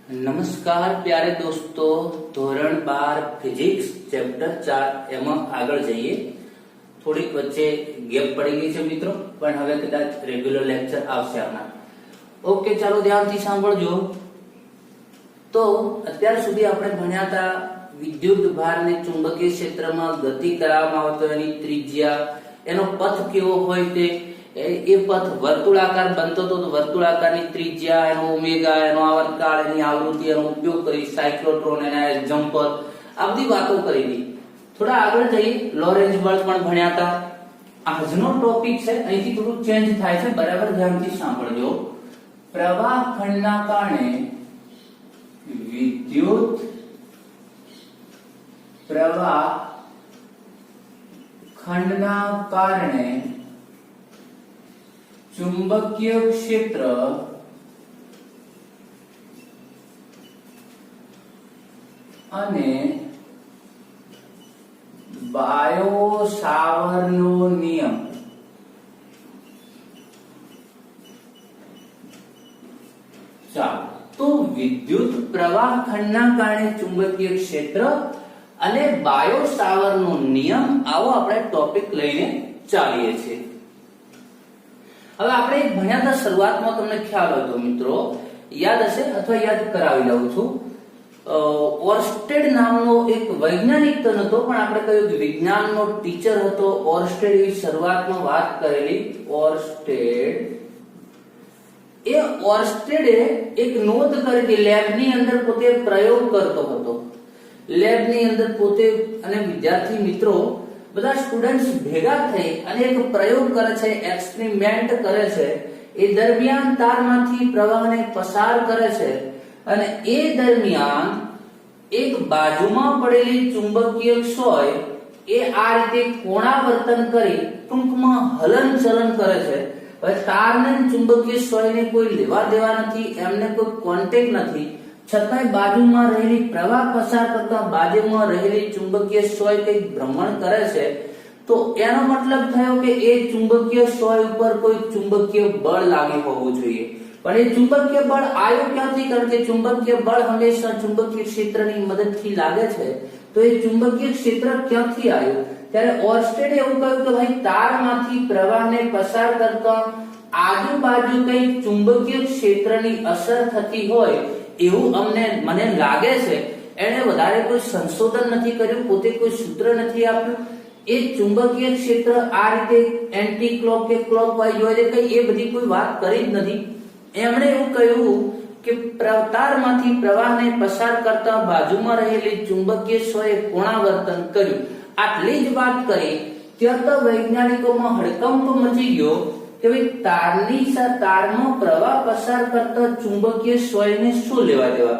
નમસ્કાર પ્યારે દોસ્તો, ધોરણ 12 ફિઝિક્સ ચેપ્ટર 4 એમાં આગળ જઈએ. થોડીક વચ્ચે ગેપ પડી ગઈ છે મિત્રો, પણ હવે કદાચ રેગ્યુલર લેક્ચર આવશે આના. ઓકે, ચાલો ધ્યાનથી સાંભળજો. તો અત્યાર સુધી આપણે ભણ્યા હતા વિદ્યુત ભારને ચુંબકીય ક્ષેત્રમાં ગતિ કરાવવામાં આવે તો એની ત્રિજ્યા, એનો પથ કેવો હોય તે, એ પથ વર્તુળાકાર બનતો તો વર્તુળાકારની ત્રિજ્યા, એનો ઓમેગા, એનો આવર્તકાળ, એની આવૃત્તિ, એનો ઉપયોગ કરી સાયક્લોટ્રોન, એના જમ્પર, આ બધી વાતો કરી હતી. થોડા આગળ જઈ લોરેન્જ બળ પણ ભણ્યા હતા. આજનો ટોપિક છે, અહીંથી થોડું ચેન્જ થાય છે, બરાબર ધ્યાનથી સાંભળજો. પ્રવાહ ખંડના કારણે વિદ્યુત પ્રવાહ ખંડના કારણે ચુંબકીય ક્ષેત્ર અને બાયો-સાવરનો નિયમ ચાલો તો વિદ્યુત પ્રવાહ ખંડના કારણે ચુંબકીય ક્ષેત્ર અને બાયો-સાવરનો નિયમ, આવો આપણે ટોપિક લઈને ચાલીએ છીએ. હવે આપણે ભણ્યા હતા શરૂઆતમાં, તમને ખ્યાલ હોય તો મિત્રો યાદ હશે અથવા યાદ કરાવી લઉં છું. ઓર્સ્ટેડ નામનો એક વૈજ્ઞાનિક તો નતો, પણ આપણે કહ્યું કે વિજ્ઞાનનો ટીચર હતો. ઓર્સ્ટેડ એવી શરૂઆતમાં વાત કરેલી. ઓર્સ્ટેડે એક નોંધ કરી હતી. લેબની અંદર પોતે પ્રયોગ કરતો હતો. લેબની અંદર પોતે અને વિદ્યાર્થી મિત્રો બધા સ્ટુડન્ટ્સ ભેગા થઈ અને એક પ્રયોગ કરે છે, એક્સપેરિમેન્ટ કરે છે. એ દરમિયાન તારમાંથી પ્રવાહને પસાર કરે છે અને એ દરમિયાન એક બાજુમાં પડેલી ચુંબકીય સોય એ આ રીતે કોણાવર્તન કરી ટૂંકમાં હલનચલન કરે છે. હવે તારને ચુંબકીય સોયને કોઈ લેવા દેવા નથી, એમને કોઈ કોન્ટેક્ટ નથી, છતાંય બાજુમાં રહેલી પ્રવાહ પસાર કરતા બાજુમાં રહેલી ચુંબકીય સોય કઈ ભ્રમણ કરે છે. તો એનો મતલબ થયો કે એ ચુંબકીય સોય ઉપર કોઈ ચુંબકીય બળ લાગી હોવું જોઈએ. પણ એ ચુંબકીય બળ આવ્યું ક્યાંથી? કારણ કે ચુંબકીય બળ હંમેશા ચુંબકીય ક્ષેત્રની મદદથી લાગે છે. તો એ ચુંબકીય ક્ષેત્ર ક્યાંથી આવ્યું? ત્યારે ઓર્સ્ટેડે એવું કહ્યું કે ભાઈ, તારમાંથી પ્રવાહને પસાર કરતા આજુબાજુ કઈ ચુંબકીય ક્ષેત્રની અસર થતી હોય એવું મને લાગે છે. એને વધારે કોઈ સંશોધન નથી કર્યું, પોતે કોઈ સૂત્ર નથી આપ્યું. એ ચુંબકીય ક્ષેત્ર આ રીતે એન્ટી ક્લોક કે ક્લોકવાઇઝ હોય કઈ એ બધી કોઈ વાત કરી જ નથી. એમણે એવું કહ્યું કે તારમાંથી પ્રવાહને પસાર કરતા બાજુમાં રહેલી ચુંબકીય સોયે કોણાવર્તન કર્યું. આટલી જ વાત કરી ત્યાં તો વૈજ્ઞાનિકોમાં હડકંપ મચી ગયો કે ભાઈ, તારમાં પ્રવાહ પસાર કરતા ચુંબકીય સોયને શું લેવા દેવા.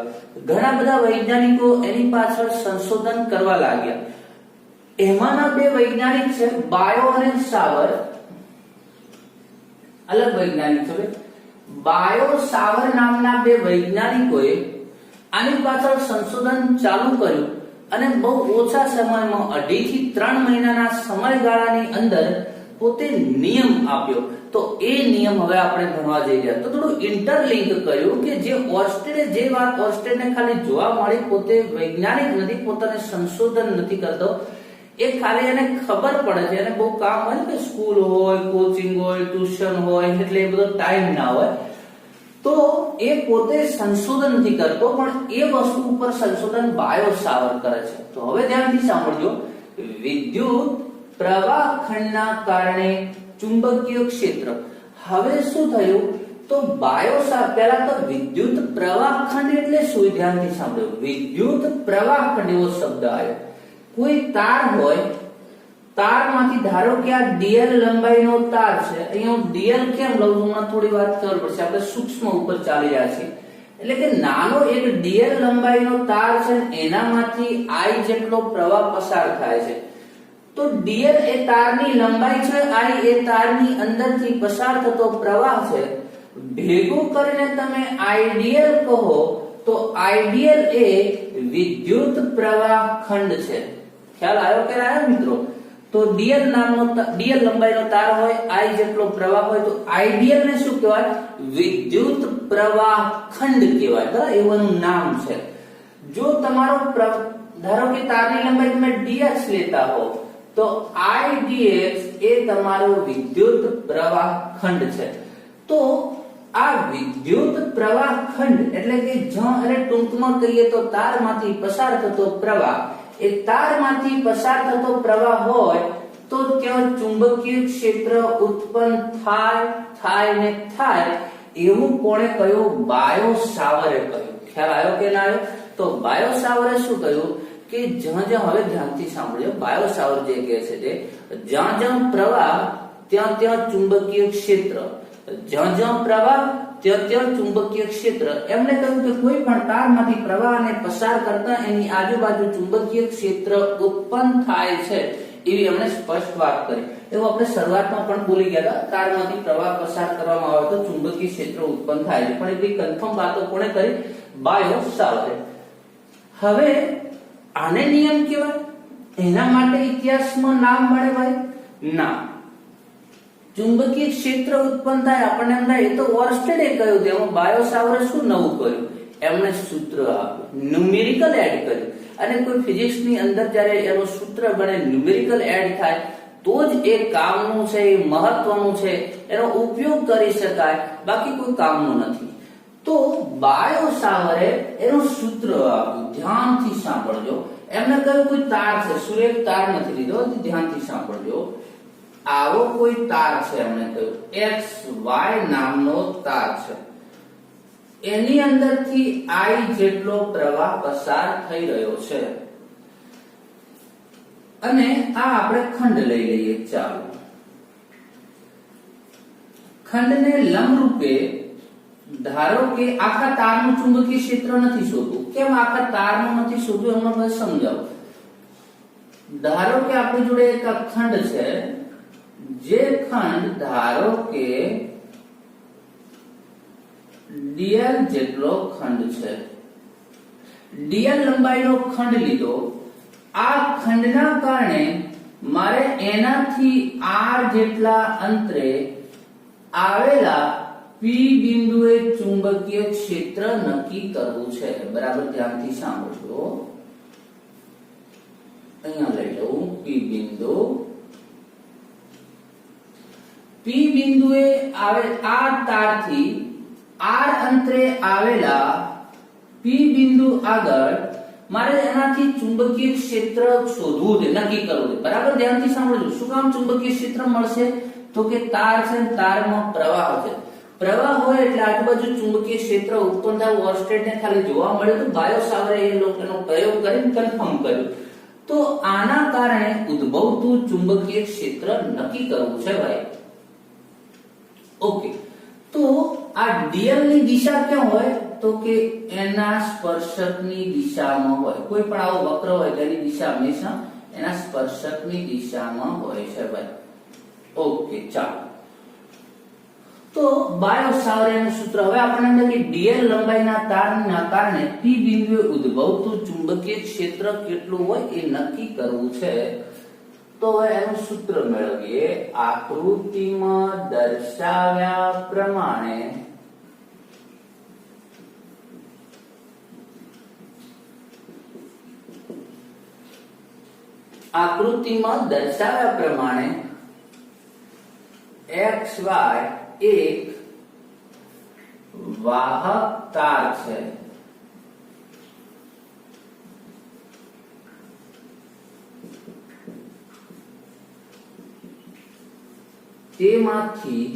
ઘણા બધા વૈજ્ઞાનિકો એની પાછળ સંશોધન કરવા લાગ્યા. એમાંના બે વૈજ્ઞાનિક છે, બાયો અને સાવર. અલગ વૈજ્ઞાનિક છે. બાયો-સાવર નામના બે વૈજ્ઞાનિકોએ આની પાછળ સંશોધન ચાલુ કર્યું અને બહુ ઓછા સમયમાં 2.5 થી 3 મહિનાના સમયગાળાની અંદર પોતે નિયમ આપ્યો. તો એ નિયમ હવે આપણે ભણવા જઈ રહ્યા. તો થોડું ઇન્ટરલિંક કર્યું કે જે ઓર્સ્ટેડે જે વાત ઓર્સ્ટેડને ખાલી જોવા મળી, પોતે વૈજ્ઞાનિક નથી, પોતાને સંશોધન નથી કરતો, એ ખાલી એને ખબર પડે છે. એને બહુ કામ હોય કે સ્કૂલ હોય, કોચિંગ હોય, ટ્યુશન હોય, એટલે એ બધો ટાઈમ ના હોય. તો એ પોતે સંશોધન નથી કરતો, પણ એ વસ્તુ ઉપર સંશોધન બાયો-સાવર કરે છે. તો હવે ધ્યાનથી સાંભળજો. વિદ્યુત પ્રવાહ ખંડના કારણે ચુંબકીય ક્ષેત્ર. હવે શું થયું? તો બાયો-સાવર, પહેલા તો વિદ્યુત પ્રવાહ ખંડ એટલે શું? ધ્યાનથી સાંભળો. વિદ્યુત પ્રવાહ ખંડ એવો શબ્દ આવ્યો. કોઈ તાર હોય, તારમાંથી ધારો કે આ ડીએલ લંબાઈનો તાર છે. અહીંયા હું ડીએલ કેમ લઉં છું, હમણાં થોડી વાત ખબર પડશે. આપણે સૂક્ષ્મ ઉપર ચાલી રહ્યા છીએ. એટલે કે નાનો એક ડીએલ લંબાઈનો તાર છે, એનામાંથી આઈ જેટલો પ્રવાહ પસાર થાય છે. તો ડીએલ એ તારની લંબાઈ છે, આઈ એ તારની અંદરથી પસાર થતો પ્રવાહ છે. ભેગું કરીને તમે આઈડીએલ કહો તો આઈડીએલ એ વિદ્યુત પ્રવાહ ખંડ છે. ખ્યાલ આવ્યો કે આવ્યો મિત્રો? તો ડીએલ નામનો ડીએલ લંબાઈનો તાર હોય, આઈ જેટલો પ્રવાહ હોય તો આઈડીએલ ને શું કહેવાય? વિદ્યુત પ્રવાહ ખંડ કહેવાય. બરાબર, એનું નામ છે. જો તમારો ધારો કે તારની લંબાઈ તમે dx લેતા હો તો idx એ તમારો વિદ્યુત પ્રવાહ ખંડ છે. તો આ વિદ્યુત પ્રવાહ ખંડ એટલે કે ટૂંકમાં કહીએ તો તારમાંથી પસાર થતો પ્રવાહ, એ તારમાંથી પસાર થતો પ્રવાહ હોય તો ત્યાં ચુંબકીય ક્ષેત્ર ઉત્પન્ન થાય ને થાય એવું કોણે કહ્યું? બાયો સાવરે કહ્યું. ખ્યાલ આવ્યો કે ના આવ્યો? તો બાયો સાવરે શું કહ્યું કે જ્યાં હવે ધ્યાનથી સાંભળજો, બાયો સાવર જે કહે છે તે જ્યાં પ્રવાહ ત્યાં ચુંબકીય ક્ષેત્ર, જ્યાં પ્રવાહ ત્યાં ચુંબકીય ક્ષેત્ર. એમને કહ્યું કે કોઈ પણ તારમાંથી પ્રવાહને પસાર કરતા એની આજુબાજુ ચુંબકીય ક્ષેત્ર ઉત્પન્ન થાય છે એવી એમણે સ્પષ્ટ વાત કરી. એવું આપણે શરૂઆતમાં પણ બોલી ગયા હતા, તારમાંથી પ્રવાહ પસાર કરવામાં આવે તો ચુંબકીય ક્ષેત્ર ઉત્પન્ન થાય છે, પણ એટલી કન્ફર્મ વાતો કોણે કરી? બાયો સાવરે. હવે આને નિયમ કહેવાય? એના માટે ઇતિહાસમાં નામ મળે ભાઈ? ના. ચુંબકીય ક્ષેત્ર ઉત્પન્ન થાય આપણને એમ થાય એ તો ઓર્સ્ટેડે કહ્યું, તેમાં બાયો સાવરે શું નવું કર્યું? એમણે સૂત્ર આપ્યું, ન્યુમેરિકલ એડ કર્યું. અને કોઈ ફિઝિક્સની અંદર જ્યારે એનું સૂત્ર બને, ન્યુમેરિકલ એડ થાય તો જ એ કામનું છે, એ મહત્વનું છે, એનો ઉપયોગ કરી શકાય, બાકી કોઈ કામનું નથી. તો બાયો સાવરે એનું સૂત્ર આપ્યું. ધ્યાનથી સાંભળજો. એમને કહ્યું કોઈ તાર છે, સુરેખ તાર નથી લીધો, ધ્યાનથી સાંભળજો. આવો કોઈ તાર છે, એમણે કહ્યું XY નામનો તાર છે, એની અંદરથી I જેટલો પ્રવાહ પસાર થઈ રહ્યો છે. અને આ આપણે ખંડ લઈ લઈએ. ચાલો, ખંડને લંબરૂપે ધારો કે આખા તારનું ચુંબકીય ક્ષેત્ર નથી શોધવું. કેમ આખા તારનું નથી શોધવું એમને બસ સમજાવો. ધારો કે આપણી જોડે એક ખંડ છે, જે ખંડ ધારો કે dl જેટલો ખંડ છે, dl લંબાઈનો ખંડ લીધો. આ ખંડના કારણે મારે એનાથી r જેટલા અંતરે આવેલા p બિંદુએ ચુંબકીય ક્ષેત્ર નક્કી કરવું છે. બરાબર, ધ્યાનથી સાંભળજો. અહીંયા લઈ લઉં p બિંદુ. p બિંદુએ આવે આ તારથી r અંતરે આવેલા p બિંદુ આગળ મારે એનાથી ચુંબકીય ક્ષેત્ર શોધવું છે, નક્કી કરવું છે. બરાબર, ધ્યાનથી સાંભળજો. શું કામ ચુંબકીય ક્ષેત્ર મળશે? તો કે તાર છે, તારમાં પ્રવાહ છે. પ્રવાહ હોય એટલે આજુબાજુ ચુંબકીય ક્ષેત્ર ઉત્પન્ન થાય. ઓર્સ્ટેડને ખાલી જોવા મળ્યું તો બાયો સાવરે એ લોકોનો પ્રયોગ કરીને કન્ફર્મ કર્યું. તો આના કારણે ઉદ્ભવતું ચુંબકીય ક્ષેત્ર નક્કી કરવું છે ભાઈ. ઓકે, તો આ dl ની દિશા ક્યાં હોય? તો કે એના સ્પર્શકની દિશામાં હોય. કોઈ પણ આવો વક્ર હોય તેની દિશા હંમેશા એના સ્પર્શકની દિશામાં હોય છે ભાઈ. ઓકે, ચાલો. તો બાયો સાવરેનું સૂત્ર હવે આપણને કે dl લંબાઈના તારના કારણે p બિંદુએ ઉદ્ભવતું ચુંબકીય ક્ષેત્ર કેટલું હોય એ નક્કી કરવું છે. તો હવે એનું સૂત્ર મેળવીએ. આકૃતિમાં દર્શાવ્યા પ્રમાણે XY એક વાહક તાર છે. તેમાંથી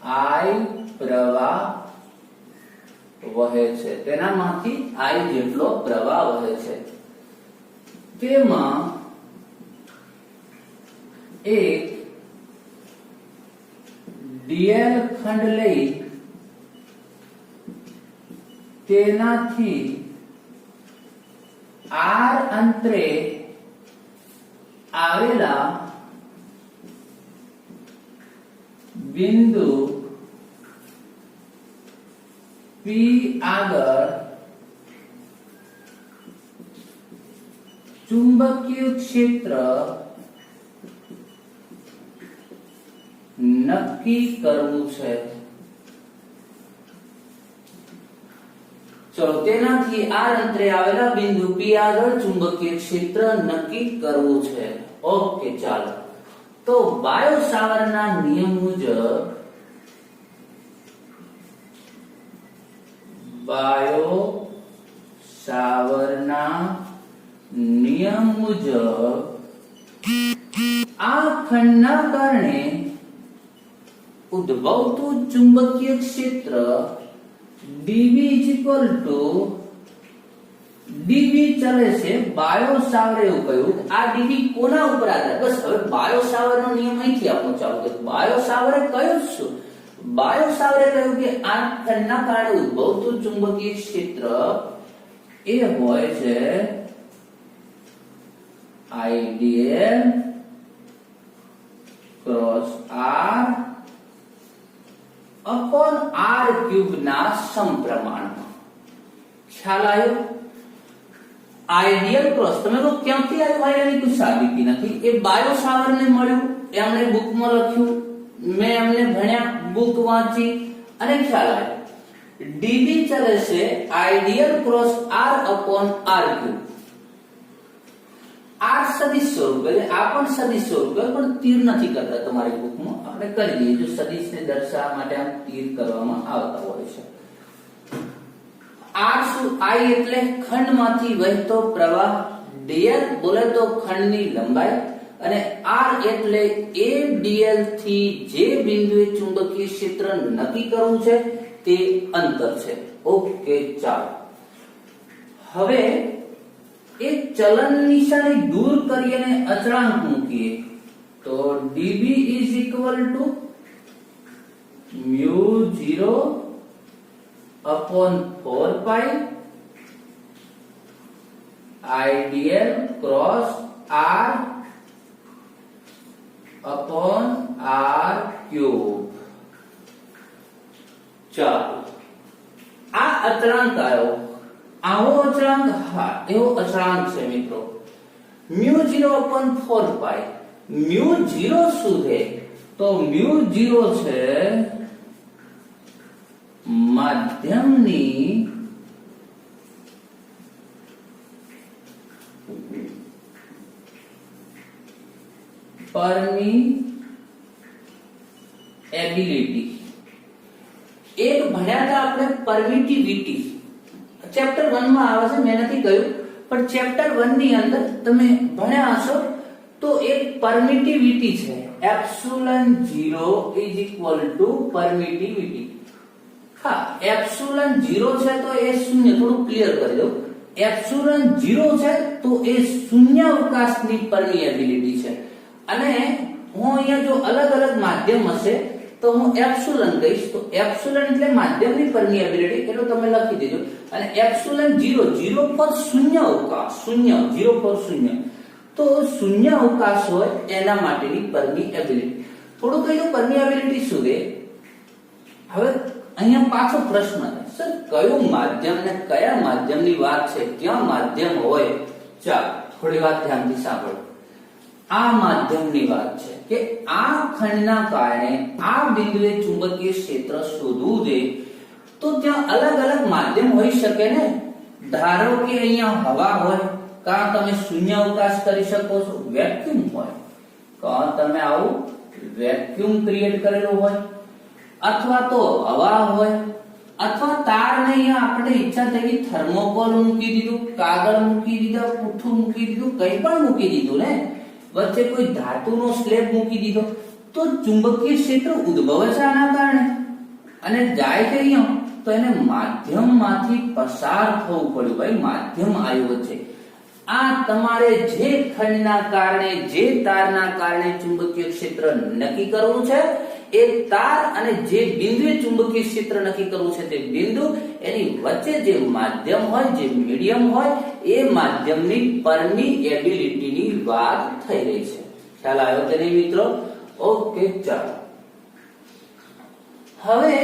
I પ્રવાહ વહે છે, તેનામાંથી I જેટલો પ્રવાહ વહે છે. તેમાં એક dl ખંડ લઈ તેનાથી r અંતરે આવેલા બિંદુ P આગળ ચુંબકીય ક્ષેત્ર નક્કી કરવું છે. ચલો તેનાથી આ અંતરે આવેલા બિંદુ P આગળ ચુંબકીય ક્ષેત્ર નક્કી કરવું છે. ઓકે, ચાલો તો બાયો સાવરના નિયમ મુજબ આ ખંડના કારણે ઉદ્ભવતું ચુંબકીય ક્ષેત્ર dB dB ચાલે છે. બાયો સાવરે એવું કહ્યું આ dB કોના ઉપર આધાર? બસ હવે બાયો સાવરનો નિયમ અહીંથી આપણો ચાલુ કર્યો. બાયો સાવરે કહ્યું શું? બાયો સાવરે કહ્યું કે આ ખંડના કારણે ઉદ્ભવતું ચુંબકીય ક્ષેત્ર એ હોય છે I dl cross r upon r cube ના સમપ્રમાણમાં. ખ્યાલ આવ્યો? આઈડિયલ ક્રોસ તમે તો ક્યાંથી આવ્યું ભાઈ? એની કોઈ સાબિતી નથી. એ બાયો સાવરને મળ્યું, એમણે બુકમાં લખ્યું, મેં એમને ભણ્યા, બુક વાંચી અને ખ્યાલ આવ્યો. ડીબી ચાલે છે ideal cross r upon r cube. r સદિશ સ્વરૂપ એટલે આ પણ સદિશ સ્વરૂપ પણ તીર નથી કરતા તમારી બુકમાં. આપણે કરી દઈએ જો સદિશને દર્શાવવા માટે આમ તીર કરવામાં આવતા હોય છે. r શું? I એટલે ખંડમાંથી વહેતો પ્રવાહ, dl બોલે તો ખંડની લંબાઈ અને r એટલે a dl થી જે બિંદુએ ચુંબકીય ક્ષેત્ર નક્કી કરવું છે તે અંતર છે. ઓકે, ચાલો હવે એક ચલન નિશાની દૂર કરી અને અચળાંક મૂકીએ તો dB is equal to mu0 upon 4 pi IDL cross R upon R cube. ચાલો આ અચળાંક આવ્યો. આવો અચળાંક? હા, એવો અચળાંક છે મિત્રો. mu0 upon 4 pi. mu0 શું છે? તો mu0 છે માધ્યમની પરમિએબિલિટી. એક ભણ્યા હતા આપણે પરમિટિવિટી. ચેપ્ટર 1 માં આવે છે, મેં નથી કહ્યું પણ ચેપ્ટર 1 ની અંદર તમે ભણ્યા હશો તો એક પરમિટિવિટી છે. Epsilon 0 is equal to permittivity. હા, એપ્સિલોન 0 છે તો એ શૂન્ય. થોડું ક્લિયર કરી દઉં. એપ્સિલોન 0 છે તો એ શૂન્યાવકાશની પરમિએબિલિટી છે. અને હું અહીંયા જો અલગ અલગ માધ્યમ હશે તો હું એપ્સિલોન કહીશ તો એપ્સિલોન એટલે માધ્યમની પરમિએબિલિટી એટલું તમે લખી દેજો. અને એપ્સિલોન 0 ફોર શૂન્યાવકાશ, 0 ફોર શૂન્ય, તો શૂન્યાવકાશ હોય એના માટેની પરમિએબિલિટી. થોડું કહી દઉં પરમિએબિલિટી શું છે. હવે અહીંયા પાછો પ્રશ્ન છે, સર કયું માધ્યમ ને કયા માધ્યમની વાત છે? ક્યાં માધ્યમ હોય? ચાલો થોડી વાત ધ્યાનથી સાંભળો. આ માધ્યમની વાત છે કે આ ખંડના કારણે આ બિંદુએ ચુંબકીય ક્ષેત્ર શોધવું છે તો ત્યાં અલગ અલગ માધ્યમ હોઈ શકે ને. ધારો કે અહીંયા હવા હોય, કાં તમે શૂન્યાવકાશ કરી શકો છો, વેક્યુમ હોય, કાં તમે આવું વેક્યુમ ક્રિએટ કરેલું હોય, અથવા તો હવા હોય, અથવા તાર ને અહીંયા આપણે ઈચ્છા થઈ કે થર્મોકોલ મૂકી દીધું, કાગળ મૂકી દીધા, પૂઠું મૂકી દીધું, કંઈ પણ મૂકી દીધું ને, વચ્ચે કોઈ ધાતુનો સ્લેબ મૂકી દીધો તો ચુંબકીય ક્ષેત્ર ઉદ્ભવે છે આના કારણે અને જાય છે અહીંયા તો એને માધ્યમમાંથી પસાર થવું પડ્યું. ભાઈ માધ્યમ આવ્યું છે. આ તમારે જે ખંડના કારણે, જે તારના કારણે ચુંબકીય ક્ષેત્ર નક્કી કરવું છે એ તાર અને જે બિંદુએ ચુંબકીય ક્ષેત્ર નક્કી કરવું છે તે બિંદુ, એની વચ્ચે જે માધ્યમ હોય, જે મીડિયમ હોય, એ માધ્યમની પરમિએબિલિટીની વાત થઈ રહી છે. ખ્યાલ આવ્યો કે નહીં મિત્રો? ઓકે, ચાલો હવે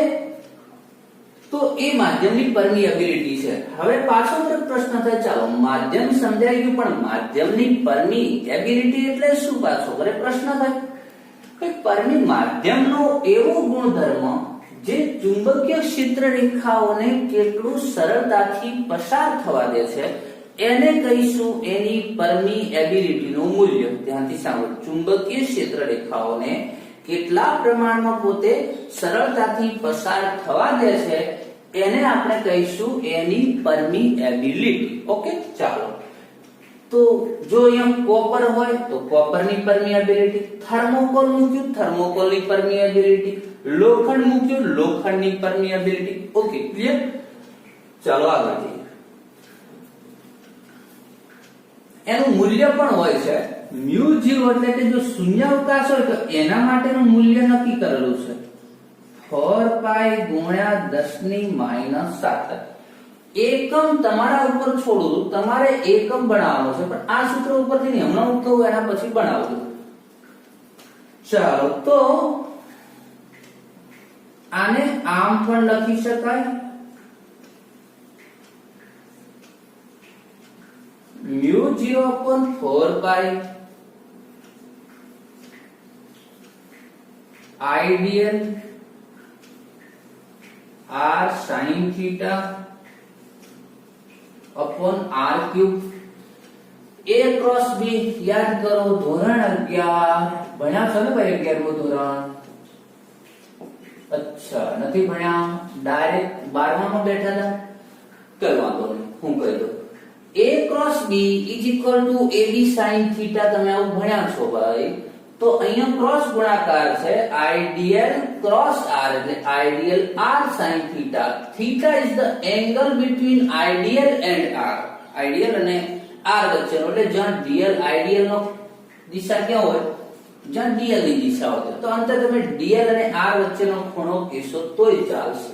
તો તો એ માધ્યમની પરમિએબિલિટી છે. હવે પાછો એક પ્રશ્ન થાય, ચાલો માધ્યમ સમજાઈ ગયું, પણ માધ્યમની પરમિએબિલિટી એટલે શું? પાછો ઘરે પ્રશ્ન થાય કે માધ્યમનો એવો ગુણધર્મ જે ચુંબકીય ક્ષેત્ર રેખાઓને કેટલું સરળતાથી પસાર થવા દે છે એને કહીશું એની પરમિએબિલિટીનું મૂલ્ય. ધ્યાનથી સાંભળો, ચુંબકીય ક્ષેત્ર રેખાઓને કેટલા પ્રમાણમાં પોતે સરળતાથી પસાર થવા દે છે એને આપણે કહીશું એની પરમિએબિલિટી. ઓકે, ચાલો. તો જો અહીંયા કોપર હોય તો કોપરની પરમિએબિલિટી, થર્મોકોલ મૂક્યું થર્મોકોલની પરમિએબિલિટી, લોખંડ મૂક્યું લોખંડની પરમિએબિલિટી. Okay, clear? ચાલો આગળ જઈએ. એનું મૂલ્ય પણ હોય છે μ0, એટલે કે જો શૂન્યાવકાશ હોય તો એના માટેનું મૂલ્ય નક્કી કરેલું છે 4 પાઈ ગુણ્યા 10⁻⁷. એકમ તમારા ઉપર છોડું, તમારે એકમ બનાવવાનો છે, પણ આ સૂત્ર ઉપરથી નહીં, હમણાં હું કહું એના પછી બનાવજો. ચાલો, તો આને આમ પણ લખી શકાય, μ0/4 pi I dl r sin θ upon r cube. a cross b याद करो, ધોરણ 11 ભણ્યા છો ને ભાઈ? 11મું ધોરણ. અચ્છા, નથી ભણ્યા? ડાયરેક્ટ 12માં બેઠા હતા? કઈ વાંધો નહીં, હું કહી દઉં. a cross b is equal to ab sin θ. તમે આવું ભણ્યા છો ભાઈ? તો અહીંયા ક્રોસ ગુણાકાર છે, આઈડિયલ ક્રોસ r એટલે ideal r sin θ. θ is the angle between ideal and r. Ideal અને r વચ્ચેનો, એટલે જ્યાં dl આઈડિયલ નો દિશા ક્યાં હોય, જ્યાં dl ની દિશા હોય, તો અંતે તમે dl અને r વચ્ચેનો ખૂણો કહેશો તોય ચાલશે.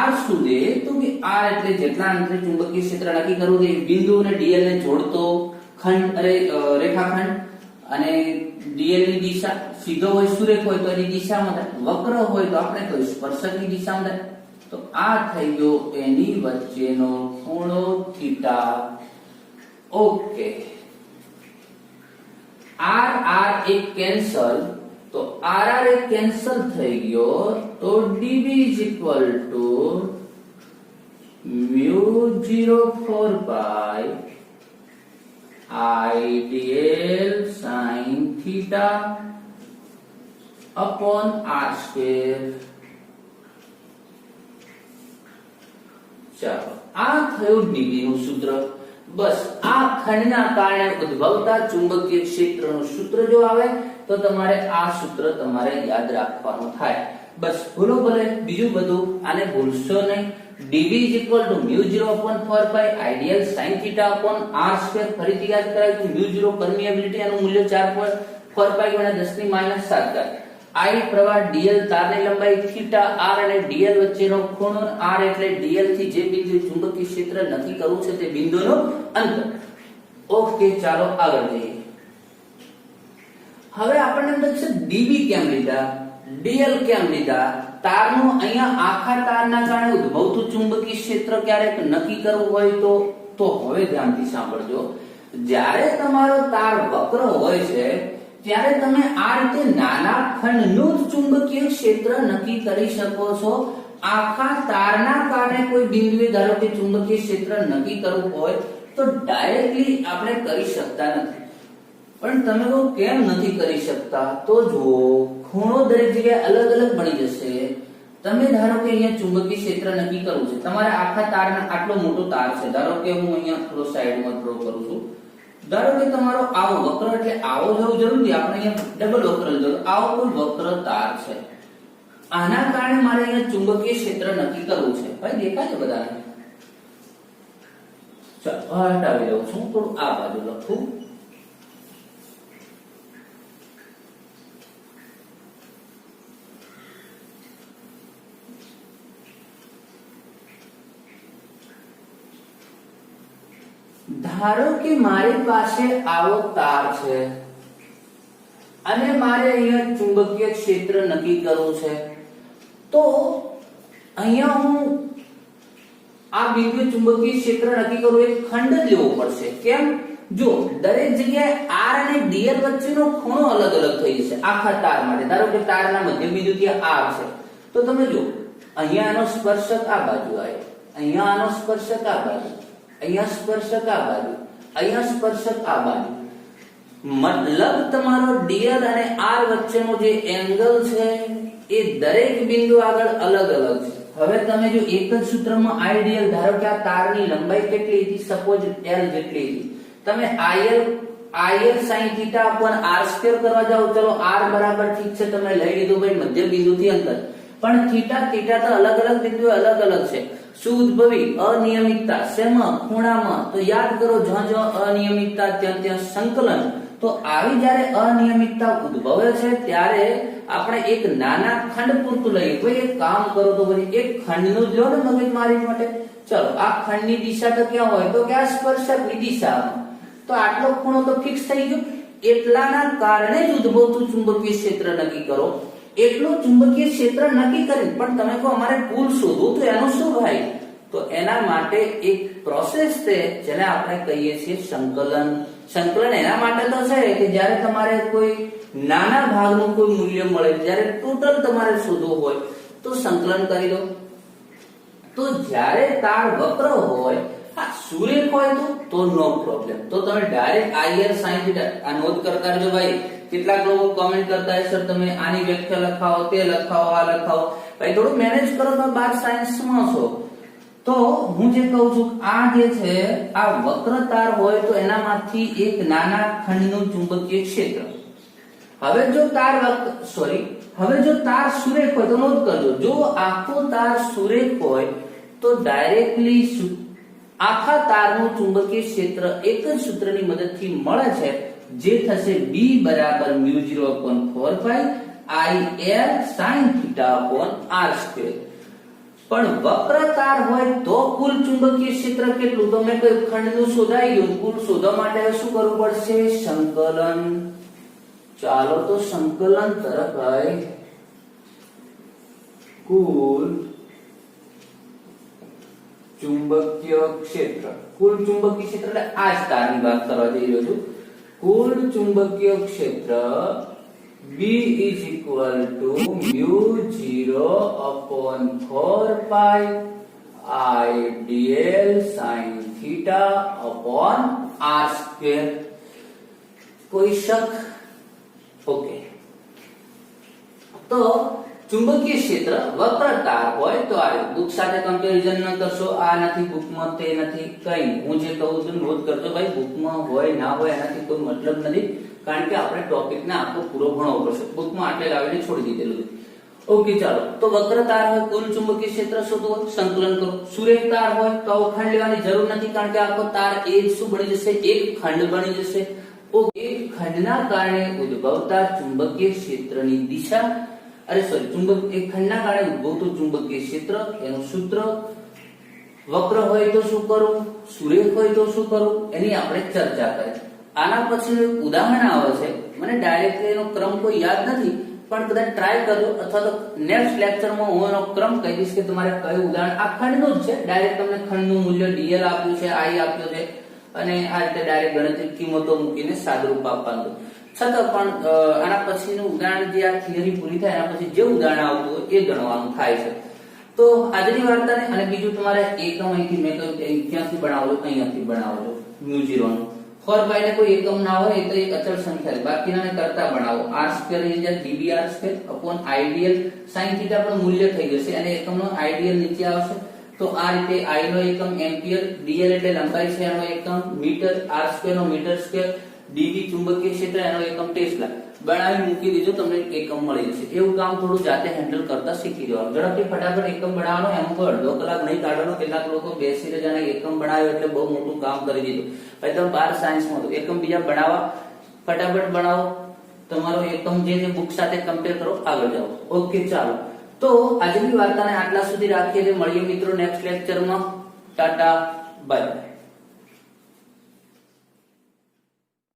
r શું છે? તો કે r એટલે જેટલા અંતરે ચુંબકીય ક્ષેત્ર નક્કી કરવું છે બિંદુ અને dl ને જોડતો ખંડ, રેખાખંડ, અને dl ની દિશા સીધો હોય સુરેખ હોય તો એની દિશામાં થાય, વક્ર હોય તો આપણે કહીશું સ્પર્શકની દિશામાં થાય. તો આ થઈ ગયો એની વચ્ચેનો ખૂણો થીટા. ઓકે, r r એક કેન્સલ, તો r r એક કેન્સલ થઈ ગયો, તો dv is equal to μ0/4 pi I dl sin θ upon r². ચાલો, આ થયું ડીવી નું સૂત્ર. બસ આ ખંડના કારણે ઉદ્ભવતા ચુંબકીય ક્ષેત્રનું સૂત્ર જો આવે તો તમારે આ સૂત્ર તમારે યાદ રાખવાનું થાય. બસ ભૂલો ભલે, બીજું બધું આને ભૂલશો નહીં. dv is equal to μ0/4 pi I dl sin θ upon r². ફરીથી યાદ કરાય તો μ0 પરમિએબિલિટી એનું મૂલ્ય 4 પાઈ ગુણ્યા 10⁻⁷. I પ્રવાહ dl તારની લંબાઈ θ, r અને dl વચ્ચેનો ખૂણો, r એટલે dl થી જે બિંદુ ચુંબકીય ક્ષેત્ર નક્કી કરવું છે તે બિંદુનો અંતર. ઓકે, ચાલો આગળ જઈએ. હવે આપણને પૂછે db કેમ લીધા, dl કેમ લીધા? તારનું અહીંયા આખા તારના કારણે ઉદ્ભવતું ચુંબકીય ક્ષેત્ર ક્યારેક નક્કી કરવું હોય તો હવે ધ્યાનથી સાંભળજો. જ્યારે તમારો તાર વક્ર હોય છે ત્યારે તમે આ રીતે નાના ખંડનું ચુંબકીય ક્ષેત્ર નક્કી કરી શકો છો. આખા તારના કારણે કોઈ બિંદુએ ધારો કે ચુંબકીય ક્ષેત્ર નક્કી કરવું હોય તો ડાયરેક્ટલી આપણે કરી શકતા નથી. પણ તમે કહો કેમ નથી કરી શકતા? તો જો ખૂણો દરેક જગ્યાએ અલગ અલગ બની જશે. તમે ધારો કે અહીંયા ચુંબકીય ક્ષેત્ર નક્કી કરવું છે, તમારે આખા તારના આટલો મોટો તાર છે, ધારો કે હું અહીંયા થોડો સાઈડમાં ડ્રો કરું છું. ધારો કે તમારો આવો વક્ર, એટલે આવો જવું જરૂરી, આપણે અહીંયા ડબલ વક્ર લીધો, આવો કોઈ વક્ર તાર છે. આના કારણે મારે અહીંયા ચુંબકીય ક્ષેત્ર નક્કી કરવું છે. ભાઈ દેખાય છે બધાને? ચાલો હટાવી દઉં છું, થોડું આ બાજુ લખું. ધારો કે મારી પાસે આવો તાર છે અને મારે અહીંયા ચુંબકીય ક્ષેત્ર નક્કી કરવું છે, તો અહીંયા હું આ બિંદુએ ચુંબકીય ક્ષેત્ર નક્કી કરવું એક ખંડ જ લેવો પડશે. કેમ? જો દરેક જગ્યાએ r અને dl વચ્ચેનો ખૂણો અલગ અલગ થઈ જશે આખા તાર માટે. ધારો કે તારના મધ્ય બિંદુથી r છે, તો તમે જો અહીંયા આનો સ્પર્શક આ બાજુ આવ્યો, અહીંયા આનો સ્પર્શક આ બાજુ, અહીંયા સ્પર્શક આ બાજુ, અહીંયા સ્પર્શક આ બાજુ. મતલબ તમારો dl અને r વચ્ચેનો જે એંગલ છે એ દરેક બિંદુ આગળ અલગ અલગ છે. હવે તમે જો એક જ સૂત્રમાં આઈડિયલ, ધારો કે આ તારની લંબાઈ કેટલી હતી, સપોઝ l જેટલી હતી, તમે il sin θ upon r² કરવા જાવ, ચલો r બરાબર ઠીક છે તમે લઈ લીધું ભાઈ મધ્ય બિંદુથી અંતર, પણ θ તો અલગ અલગ બિંદુએ અલગ અલગ છે. શું ઉદ્ભવી? અનિયમિતતા. શેમાં? ખૂણામાં. તો યાદ કરો, જ્યાં જ્યાં અનિયમિતતા ત્યાં ત્યાં સંકલન. તો આવી જ્યારે અનિયમિતતા ઉદ્ભવે છે ત્યારે આપણે એક નાના ખંડ પૂરતું લઈએ. કોઈ એક કામ કરો તો પછી એક ખંડનું જ લો ને મગજમારી માટે. ચલો આ ખંડની દિશા તો ક્યાં હોય? તો કે આ સ્પર્શકની દિશામાં. તો આટલો ખૂણો તો ફિક્સ થઈ ગયો. એટલાના કારણે જ ઉદ્ભવતું ચુંબકીય ક્ષેત્ર નક્કી કરો. એટલું ચુંબકીય ક્ષેત્ર નક્કી કરી પણ તમે કહો અમારે કુલ શોધવું, તો એનું શું થાય? તો એના માટે એક પ્રોસેસ છે જેને આપણે કહીએ છીએ સંકલન. સંકલન એના માટે તો છે કે જ્યારે તમારે કોઈ નાના ભાગનું કોઈ મૂલ્ય મળે, જ્યારે ટોટલ તમારે શોધવું હોય તો સંકલન કરી દો. તો જ્યારે તાર વક્ર હોય, આ સુરેખ હોય તો નો પ્રોબ્લેમ. તો તમે ડાયરેક્ટ il sin θ આ નોંધ કરતા રહેજો ભાઈ. કેટલાક લોકો કમેન્ટ કરતા હશે સર તમે આની વ્યાખ્યા લખાવો, તે લખાવો, આ લખાવો. ભાઈ થોડું મેનેજ કરો, તો 12 સાયન્સમાં છો. તો હું જે કહું છું આ જે છે આ વક્ર તાર હોય તો એનામાંથી એક નાના ખંડનું ચુંબકીય ક્ષેત્ર. હવે જો તાર સુરેખ હોય તો નોંધ કરજો, જો આખો તાર સુરેખ હોય તો ડાયરેક્ટલી આખા તારનું ચુંબકીય ક્ષેત્ર એક જ સૂત્રની મદદથી મળે છે, જે થશે B બરાબર μ0/4π il sin θ upon r². પણ વક્ર તાર હોય તો કુલ ચુંબકીય ક્ષેત્ર કેટલું? તો મેં કહ્યું ખંડનું શોધાઈ ગયું. કુલ શોધવા માટે શું કરવું પડશે? સંકલન. ચાલો તો સંકલન તરફ ભાઈ. કુલ ચુંબકીય ક્ષેત્ર. કુલ ચુંબકીય ક્ષેત્ર એટલે આ જ તારની વાત કરવા જઈ રહ્યો છું. કુલ ચુંબકીય ક્ષેત્ર B is equal to μ0/4π IDL sin θ upon r². કોઈ શક? ઓકે. તો ચુંબકીય ક્ષેત્ર વક્ર તાર હોય તો આ બુક સાથે કમ્પેરિઝન ન કરશો. આ નથી બુકમાં, તે નથી, કઈ હું જે કહું છું નોટ કરજો ભાઈ. બુકમાં હોય ના હોય એનાથી કોઈ મતલબ નથી, કારણ કે આપણે ટોપિકને આખો પૂરો ભણવો પડશે. બુકમાં આટલે લાવીને છોડી દીધેલું છે. ઓકે ચાલો. તો વક્ર તાર હોય કુલ ચુંબકીય ક્ષેત્ર શોધો, સંકલન કરો. સુરેખ તાર હોય તો આવો ખંડ લેવાની જરૂર નથી, કારણ કે આખો તાર એ શું બની જશે? એક ખંડ બની જશે. ઓકે. ખંડના કારણે ઉદ્ભવતા ચુંબકીય ક્ષેત્રની દિશા એક ખંડના કારણે ઉદ્ભવતું ચુંબકીય ક્ષેત્ર, એનું સૂત્ર. વક્ર હોય તો શું કરવું, સુરેખ હોય તો શું કરવું, એની આપણે ચર્ચા કરી. આના પછીનું એક ઉદાહરણ આવે છે, મને ડાયરેક્ટ એનો ક્રમ કોઈ યાદ નથી, પણ કદાચ ટ્રાય કરજો, અથવા તો નેક્સ્ટ લેક્ચરમાં હું એનો ક્રમ કહી દઈશ કે તમારે કયું ઉદાહરણ. આ ખંડનું જ છે. ડાયરેક્ટ તમને ખંડનું મૂલ્ય dl આપ્યું છે, i આપ્યું છે, અને આ રીતે ડાયરેક્ટ ગણતરી કિંમતો મૂકીને સાદુરૂપ આપવાનું. છતાં પણ આના પછીનું ઉદાહરણ જે આ થિયરી પૂરી થાય એના પછી જે ઉદાહરણ આવતું હોય એ ગણવાનું થાય છે. તો આજની વાર્તાને અને બીજું તમારે એકમ અહીંથી મેં કહ્યું ક્યાંથી બનાવજો, અહીંયાથી બનાવજો μ0 નું. 4π ને કોઈ એકમ ના હોય, એ તો એક અચળ સંખ્યા છે, બાકીનાને કરતા બનાવો. r² dbr² upon idl sin θ પણ મૂલ્ય થઈ જશે અને એકમનો idl નીચે આવશે. તો આ રીતે i નો એકમ એમ્પિયર, dl એટલે લંબાઈ છે એનો એકમ મીટર, r² નો મીટર સ્ક્વેર, db ચુંબકીય ક્ષેત્ર એનો એકમ ટેસ્લા. બનાવી મૂકી દીધો, તમને એકમ મળી જશે. એવું કામ થોડું જાતે હેન્ડલ કરતા શીખી જવાનું. ઝડપથી ફટાફટ એકમ બનાવવાનો, એમાં કોઈ અડધો કલાક નહીં કાઢવાનો. કેટલાક લોકો બેસીને જાણે એકમ બનાવ્યો એટલે બહુ મોટું કામ કરી દીધું. ભાઈ તમે 12 સાયન્સમાં તો એકમ બીજા બનાવવા, ફટાફટ બનાવો. તમારો એકમ જે બુક સાથે કમ્પેર કરો, આગળ જાઓ. ઓકે ચાલો. તો આજની વાર્તાને આટલા સુધી રાખીએ. મળીએ મિત્રો નેક્સ્ટ લેક્ચરમાં. ટાટા બાય.